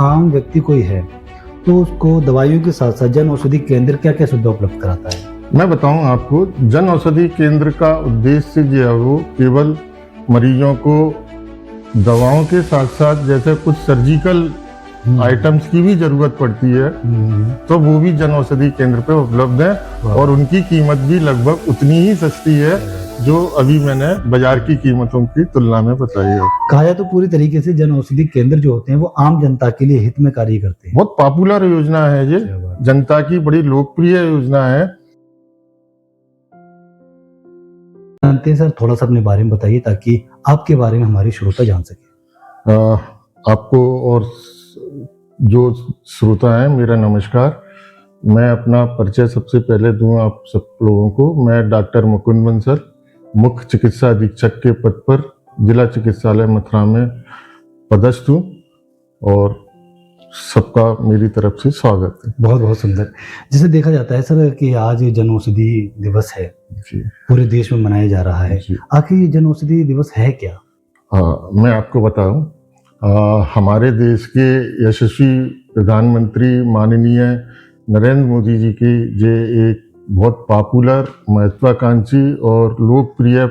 आम व्यक्ति कोई है तो उसको दवाइयों के साथ साथ जन औषधि केंद्र क्या क्या सुविधा उपलब्ध कराता है? मैं बताऊं आपको, जन औषधि केंद्र का उद्देश्य जो है वो केवल मरीजों को दवाओं के साथ साथ जैसे कुछ सर्जिकल आइटम्स की भी जरूरत पड़ती है तो वो भी जन औषधि केंद्र पे उपलब्ध है और उनकी कीमत भी लगभग उतनी ही सस्ती है जो अभी मैंने बाजार की कीमतों की तुलना में बताई है। कहा जाए तो पूरी तरीके से जन औषधि केंद्र जो होते हैं वो आम जनता के लिए हित में कार्य करते हैं। बहुत पॉपुलर योजना है ये, जनता की बड़ी लोकप्रिय योजना है। जानते हैं सर, थोड़ा सा अपने बारे में बताइए ताकि आपके बारे में हमारी श्रोता जान सके। आपको और जो श्रोता हैं मेरा नमस्कार। मैं अपना परिचय सबसे पहले दूं आप सब लोगों को। मैं डॉक्टर मुकुंद बंसल, मुख्य चिकित्सा अधीक्षक के पद पर जिला चिकित्सालय मथुरा में पदस्थ हूँ और सबका मेरी तरफ से स्वागत है। बहुत बहुत सुंदर। जैसे देखा जाता है सर कि आज जन औषधि दिवस है जी, पूरे देश में मनाया जा रहा है। आखिर ये जन औषधि दिवस है क्या? मैं आपको बताऊं, हमारे देश के यशस्वी प्रधानमंत्री माननीय नरेंद्र मोदी जी की ये एक बहुत पॉपुलर, महत्वाकांक्षी और लोकप्रिय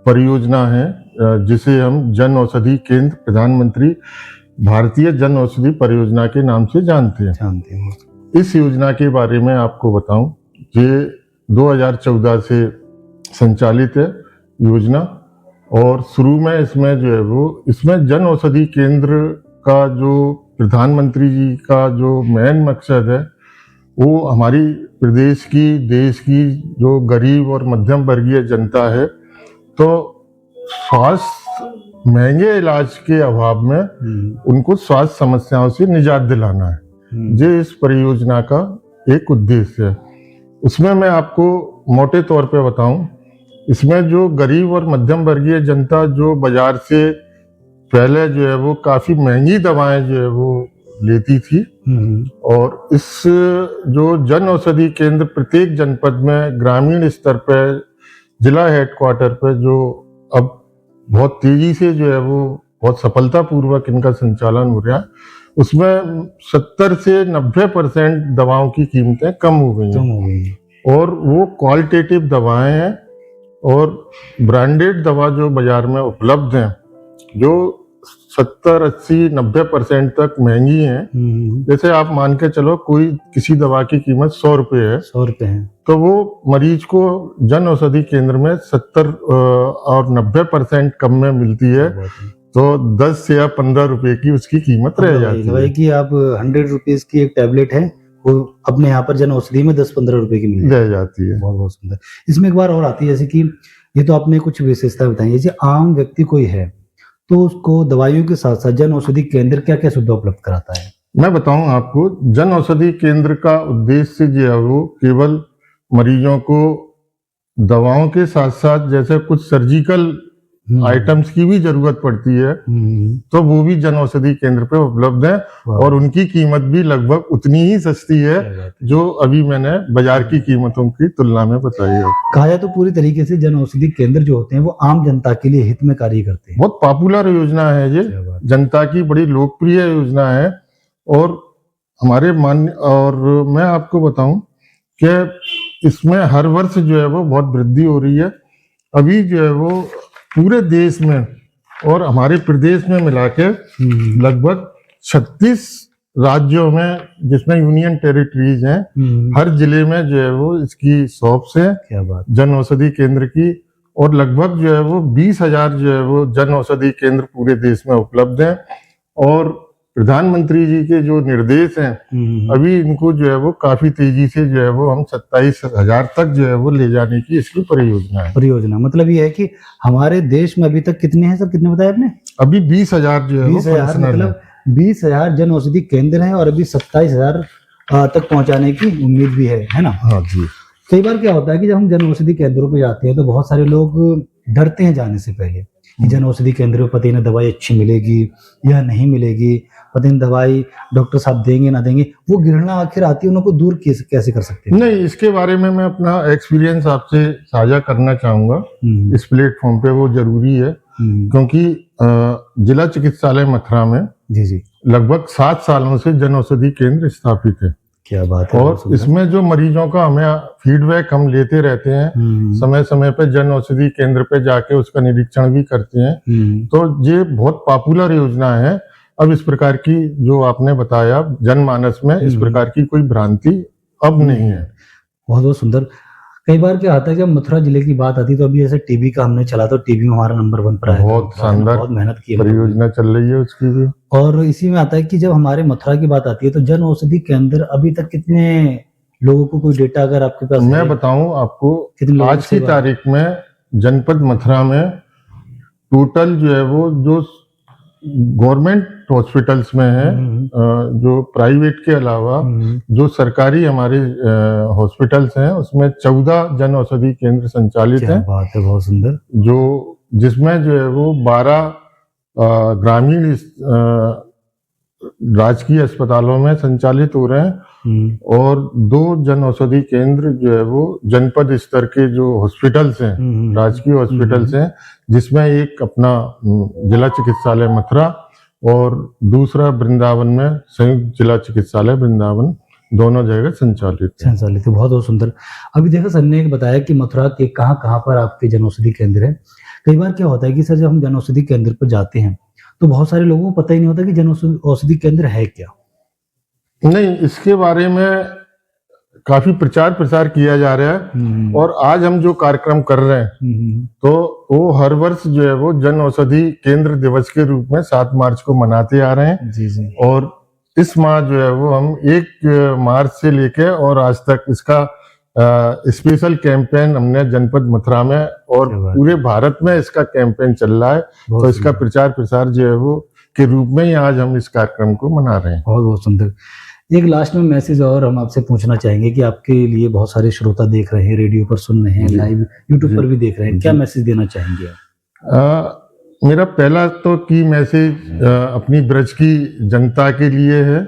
परियोजना है जिसे हम जन औषधि केंद्र प्रधानमंत्री भारतीय जन औषधि परियोजना के नाम से जानते हैं। इस योजना के बारे में आपको बताऊं, ये 2014 से संचालित है योजना और शुरू में इसमें जो है वो इसमें जन औषधि केंद्र का जो प्रधानमंत्री जी का जो मेन मकसद है वो हमारी प्रदेश की, देश की जो गरीब और मध्यम वर्गीय जनता है तो स्वास्थ्य महंगे इलाज के अभाव में उनको स्वास्थ्य समस्याओं से निजात दिलाना है। ये इस परियोजना का एक उद्देश्य है। उसमें मैं आपको मोटे तौर पे बताऊं, इसमें जो गरीब और मध्यम वर्गीय जनता जो बाजार से पहले जो है वो काफी महंगी दवाएं जो है वो लेती थी और इस जो जन औषधि केंद्र प्रत्येक जनपद में ग्रामीण स्तर पर जिला हेडक्वार्टर पर जो अब बहुत तेजी से जो है वो बहुत सफलतापूर्वक इनका संचालन हो रहा है, उसमें 70 से 90% दवाओं की कीमतें कम हो गई हैं और वो क्वालिटेटिव दवाएं हैं और ब्रांडेड दवा जो बाजार में उपलब्ध हैं जो 70, 80, 90% तक महंगी हैं। जैसे आप मान के चलो कोई किसी दवा की कीमत 100 रुपये है, 100 रुपये है तो वो मरीज को जन औषधि केंद्र में 70 और 90% कम में मिलती है तो 10 या 15 रुपए की उसकी कीमत रह जाती है। कि आप 100 रुपीज की एक टैबलेट है वो अपने यहाँ पर जन औषधि में 10-15 रुपए की मिल रह जाती है। बहुत बहुत सुंदर। इसमें एक बार और आती है जैसे कि ये तो आपने कुछ विशेषता बताई, जैसे आम व्यक्ति कोई है तो उसको दवाइयों के साथ साथ जन औषधि केंद्र क्या क्या सुविधा उपलब्ध कराता है? मैं बताऊं आपको, जन औषधि केंद्र का उद्देश्य जो है वो केवल मरीजों को दवाओं के साथ साथ जैसे कुछ सर्जिकल आइटम्स की भी जरूरत पड़ती है तो वो भी जन औषधि केंद्र पे उपलब्ध है और उनकी कीमत भी लगभग उतनी ही सस्ती है जो अभी मैंने बाजार की कीमतों की तुलना में बताई है। कहा जाए तो पूरी तरीके से जन औषधि केंद्र जो होते हैं वो आम जनता के लिए हित में कार्य करते हैं। बहुत पॉपुलर योजना है ये, जनता की बड़ी लोकप्रिय योजना है और हमारे और मैं आपको बताऊं कि इसमें हर वर्ष जो है वो बहुत वृद्धि हो रही है। अभी जो है वो पूरे देश में और हमारे प्रदेश में मिला के लगभग 36 राज्यों में जिसमें यूनियन टेरिटरीज हैं, हर जिले में जो है वो इसकी शॉप्स है जन औषधि केंद्र की और लगभग जो है वो 20,000 जो है वो जन औषधि केंद्र पूरे देश में उपलब्ध हैं और प्रधानमंत्री जी के जो निर्देश हैं अभी इनको जो है वो काफी तेजी से जो है वो हम 27,000 तक जो है वो ले जाने की इसकी परियोजना मतलब ये है कि हमारे देश में अभी तक कितने हैं सर, कितने बताया आपने? अभी 20,000 जो है 20,000 मतलब 20,000 जन औषधि केंद्र हैं और अभी 27,000 तक पहुंचाने की उम्मीद भी है ना? हाँ जी। कई बार क्या होता है कि जब हम जन औषधि केंद्रों पे जाते हैं तो बहुत सारे लोग डरते हैं जाने से पहले कि जन औषधि केंद्र में पता नहीं दवाई अच्छी मिलेगी या नहीं मिलेगी, पता नहीं दवाई डॉक्टर साहब देंगे ना देंगे, वो घृणा आखिर आती है, उनको दूर कैसे कर सकते हैं? नहीं, इसके बारे में मैं अपना एक्सपीरियंस आपसे साझा करना चाहूंगा इस प्लेटफॉर्म पे, वो जरूरी है क्योंकि जिला चिकित्सालय मथुरा में जी लगभग 7 सालों से जन औषधि केंद्र स्थापित है। क्या बात है। और इसमें जो मरीजों का हमें फीडबैक हम लेते रहते हैं, समय समय पे जन औषधि केंद्र पे जाके उसका निरीक्षण भी करते हैं। तो ये बहुत पॉपुलर योजना है। अब इस प्रकार की जो आपने बताया जनमानस में इस प्रकार की कोई भ्रांति अब नहीं है। बहुत बहुत सुंदर। कई बार क्या आता है जब मथुरा जिले की बात आती है तो अभी ऐसे टीबी का हमने चला तो टीबी में हमारा नंबर 1 पर आया। बहुत शानदार, बहुत मेहनत की है परियोजना चल रही है उसकी भी। और इसी में आता है कि जब हमारे मथुरा की बात आती है तो जन औषधि केंद्र अभी तक कितने लोगों को, कोई डेटा अगर आपके पास मैं बताऊं आपको, कितने लोगों आज की तारीख में जनपद मथुरा में टोटल जो है वो जो गवर्नमेंट हॉस्पिटल्स में है, जो प्राइवेट के अलावा जो सरकारी हमारे हॉस्पिटल्स हैं उसमें 14 जन औषधि केंद्र संचालित हैं। बात है, बहुत सुंदर। जो जिसमें जो है वो 12 ग्रामीण राजकीय अस्पतालों में संचालित हो रहे हैं और 2 जन औषधि केंद्र जो है वो जनपद स्तर के जो हॉस्पिटल्स हैं, राजकीय हॉस्पिटल्स हैं, जिसमें एक अपना जिला चिकित्सालय मथुरा और दूसरा वृंदावन में संयुक्त जिला चिकित्सालय वृंदावन, दोनों जगह संचालित है। बहुत बहुत सुंदर। अभी देखो सर ने बताया कि मथुरा के कहाँ पर आपके जन औषधि केंद्र है। कई बार क्या होता है कि सर जब हम जन औषधि केंद्र पर जाते हैं तो बहुत सारे लोगों को पता ही नहीं होता कि जन औषधि केंद्र है क्या। नहीं, इसके बारे में काफी प्रचार प्रसार किया जा रहा है और आज हम जो कार्यक्रम कर रहे हैं तो वो हर वर्ष जो है वो जन औषधि केंद्र दिवस के रूप में 7 मार्च को मनाते आ रहे हैं। जी। और इस माह जो है वो हम 1 मार्च से लेके और आज तक इसका स्पेशल कैंपेन हमने जनपद मथुरा में और पूरे भारत में इसका कैंपेन चल रहा है। तो इसका प्रचार प्रसार जो है वो के रूप में ही आज हम इस कार्यक्रम को मना रहे हैं। बहुत बहुत सुंदर। एक लास्ट में मैसेज और हम आपसे पूछना चाहेंगे कि आपके लिए बहुत सारे श्रोता देख रहे हैं, रेडियो पर सुन रहे हैं, लाइव यूट्यूब पर भी देख रहे हैं, क्या मैसेज देना चाहेंगे आप? मेरा पहला तो की मैसेज अपनी ब्रज की जनता के लिए है,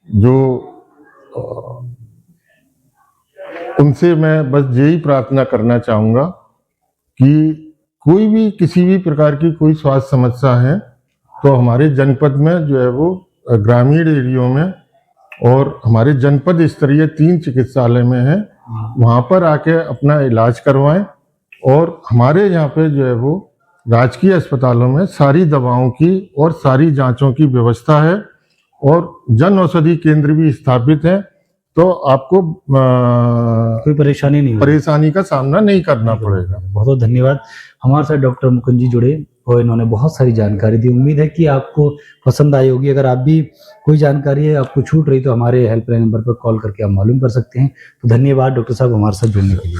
जो उनसे मैं बस यही प्रार्थना करना चाहूंगा कि कोई भी किसी भी प्रकार की कोई स्वास्थ्य समस्या है तो हमारे जनपद में जो है वो ग्रामीण एरियो में और हमारे जनपद स्तरीय 3 चिकित्सालय में है, वहां पर आके अपना इलाज करवाएं। और हमारे यहाँ पे जो है वो राजकीय अस्पतालों में सारी दवाओं की और सारी जांचों की व्यवस्था है और जन औषधि केंद्र भी स्थापित है, तो आपको कोई परेशानी का सामना नहीं करना पड़ेगा। बहुत बहुत धन्यवाद। हमारे साथ डॉक्टर मुकुंद जी जुड़े और इन्होंने बहुत सारी जानकारी दी। उम्मीद है कि आपको पसंद आई होगी। अगर आप भी कोई जानकारी है आपको छूट रही तो हमारे हेल्पलाइन नंबर पर कॉल करके आप मालूम कर सकते हैं। तो धन्यवाद डॉक्टर साहब हमारे साथ जुड़ने के लिए।